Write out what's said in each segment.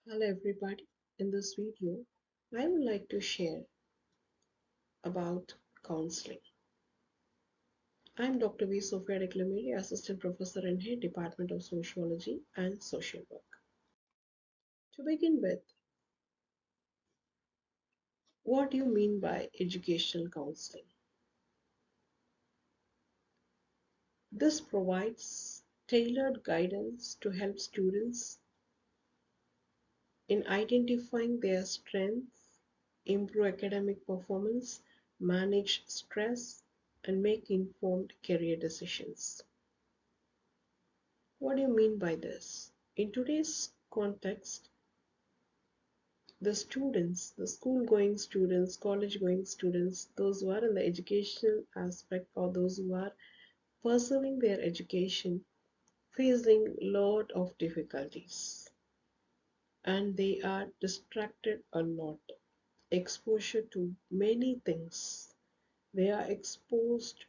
Hello everybody. In this video, I would like to share about counseling. I'm Dr. V. Sophia Declamere, Assistant Professor in Head Department of Sociology and Social Work. To begin with, what do you mean by educational counseling? This provides tailored guidance to help students in identifying their strengths, improve academic performance, manage stress, and make informed career decisions. What do you mean by this? In today's context, the students, the school going students, college going students, those who are in the educational aspect or those who are pursuing their education, facing a lot of difficulties and they are distracted a lot. Exposure to many things. They are exposed,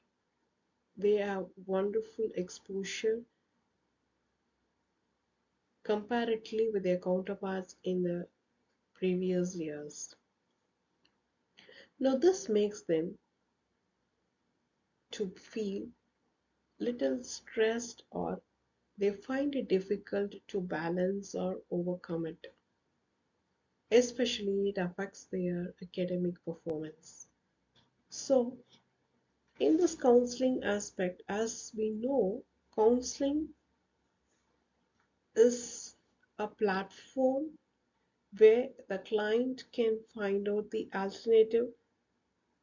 they have wonderful exposure comparatively with their counterparts in the previous years. Now, this makes them to feel little stressed or they find it difficult to balance or overcome it. Especially, it affects their academic performance. So, in this counseling aspect, as we know, counseling is a platform where the client can find out the alternative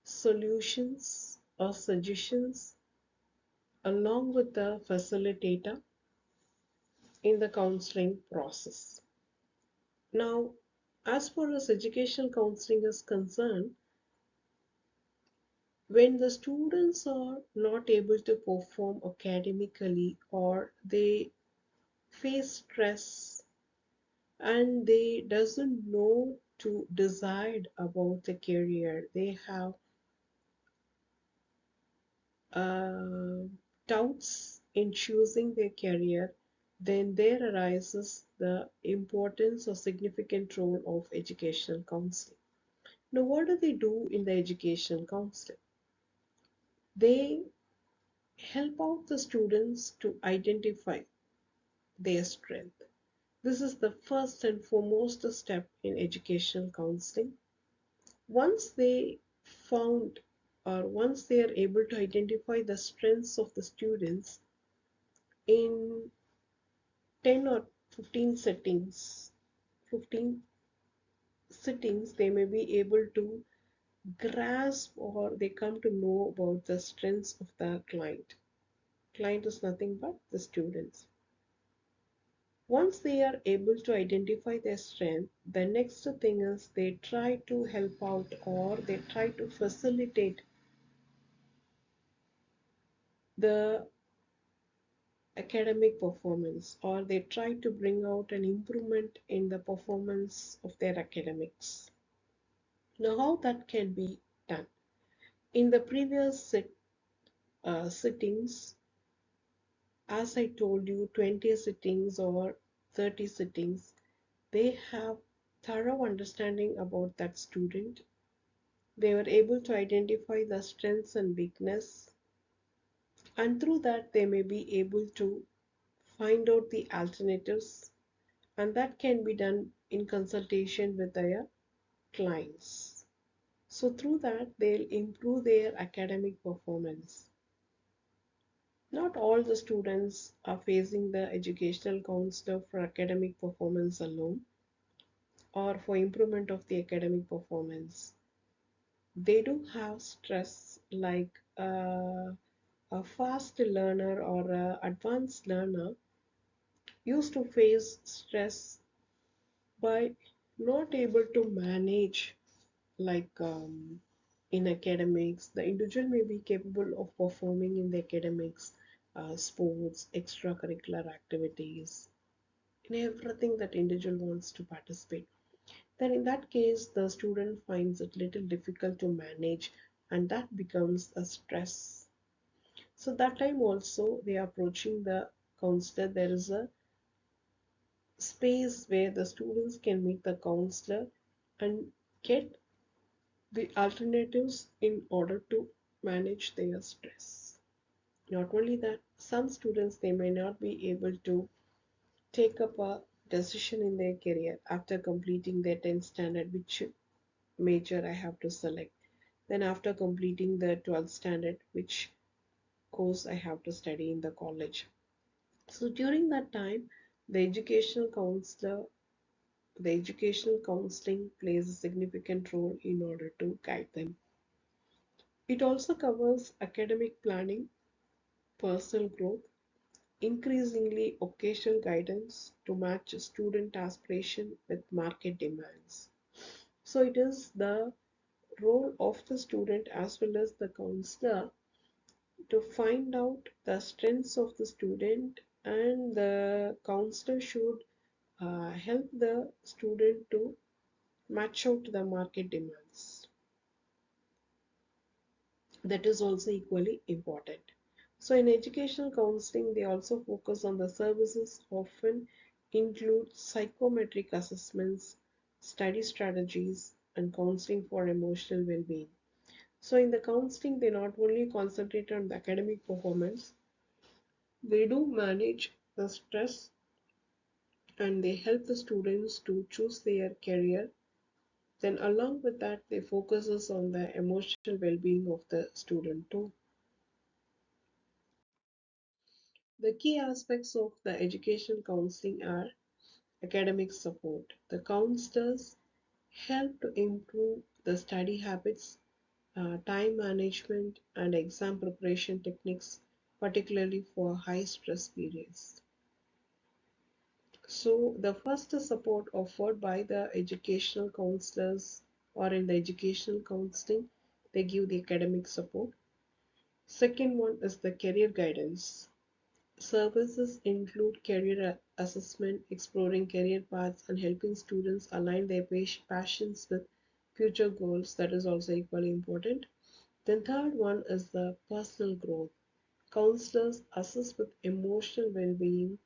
solutions or suggestions along with the facilitator in the counseling process. Now, as far as educational counseling is concerned, when the students are not able to perform academically or they face stress and they doesn't know to decide about the career, they have uh, doubts in choosing their career, then there arises the importance or significant role of educational counseling. Now, what do they do in the educational counseling? They help out the students to identify their strength. This is the first and foremost step in educational counseling. Once they found or once they are able to identify the strengths of the students in 10 or 15 settings, 15 sittings, they may be able to grasp or they come to know about the strengths of the client. Client is nothing but the students. Once they are able to identify their strength, the next thing is they try to help out or they try to facilitate the academic performance or they try to bring out an improvement in the performance of their academics. Now, how that can be done? In the previous sittings, as I told you, 20 sittings or 30 sittings, they have thorough understanding about that student. They were able to identify the strengths and weakness, and through that, they may be able to find out the alternatives, and that can be done in consultation with their clients. So, through that, they'll improve their academic performance. Not all the students are facing the educational counselor for academic performance alone or for improvement of the academic performance. They do have stress like a fast learner or a advanced learner used to face stress by not able to manage like in academics. The individual may be capable of performing in the academics, sports, extracurricular activities, in everything that individual wants to participate. Then in that case, the student finds it little difficult to manage and that becomes a stress. So that time also they are approaching the counselor. There is a space where the students can meet the counselor and get the alternatives in order to manage their stress. Not only that, some students they may not be able to take up a decision in their career after completing their 10th standard, which major I have to select. Then after completing the 12th standard, which course I have to study in the college. So during that time, the educational counselor, the educational counseling plays a significant role in order to guide them. It also covers academic planning, personal growth, increasingly occasional guidance to match student aspiration with market demands. So it is the role of the student as well as the counselor to find out the strengths of the student, and the counselor should help the student to match out the market demands. That is also equally important. So in educational counseling, they also focus on the services often include psychometric assessments, study strategies, and counseling for emotional well-being. So in the counseling, they not only concentrate on the academic performance, they do manage the stress, and they help the students to choose their career. Then along with that, they focuses on the emotional well-being of the student too. The key aspects of the education counseling are academic support. The counselors help to improve the study habits, time management, and exam preparation techniques, particularly for high stress periods. So, the first support offered by the educational counselors or in the educational counseling, they give the academic support. Second one is the career guidance. Services include career assessment, exploring career paths, and helping students align their passions with future goals. That is also equally important. Then, third one is the personal growth. Counselors assist with emotional well being,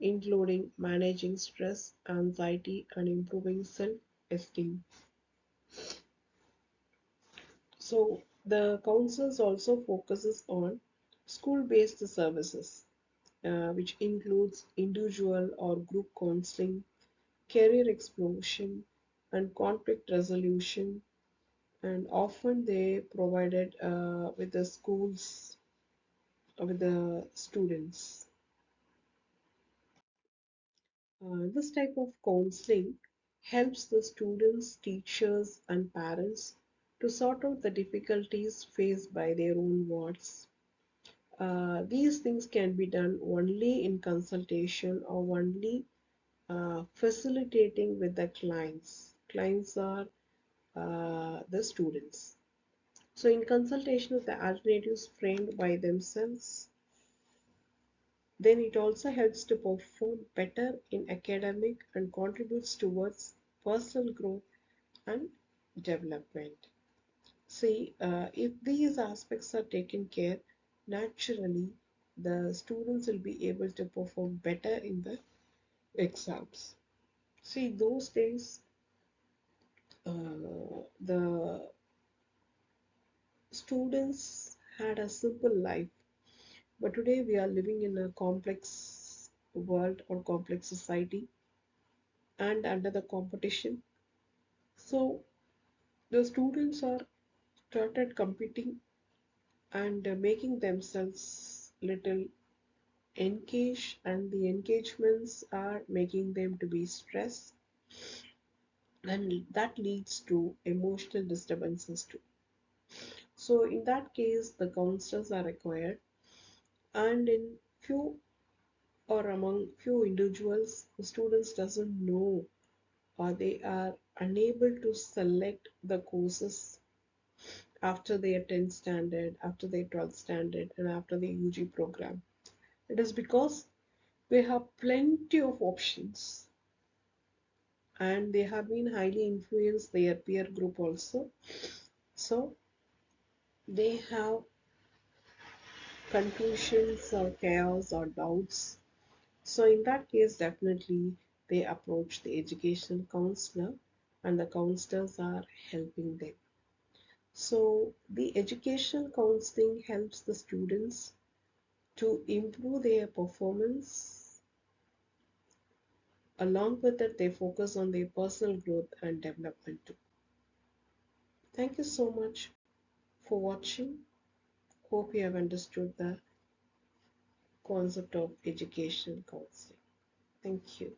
including managing stress, anxiety, and improving self esteem. So, the counselors also focuses on school based services, which includes individual or group counseling, career exploration, and conflict resolution. And often they provided with the schools, with the students. This type of counseling helps the students, teachers, and parents to sort out the difficulties faced by their own wards. These things can be done only in consultation or only facilitating with the clients. Clients are the students. So, in consultation with the alternatives framed by themselves, then it also helps to perform better in academic and contributes towards personal growth and development. See, if these aspects are taken care, naturally the students will be able to perform better in the exams. See, those days the students had a simple life, but today we are living in a complex world or complex society and under the competition. So the students are started competing and making themselves little engaged, and the engagements are making them to be stressed, and that leads to emotional disturbances too. So in that case, the counselors are required, and in few or among few individuals, the students doesn't know or they are unable to select the courses after their 10th standard, after their 12th standard, and after the UG program. It is because they have plenty of options, and they have been highly influenced their peer group also. So they have confusions or chaos or doubts. So in that case, definitely they approach the educational counselor, and the counselors are helping them. So, the educational counseling helps the students to improve their performance. Along with that, they focus on their personal growth and development too. Thank you so much for watching. Hope you have understood the concept of educational counseling. Thank you.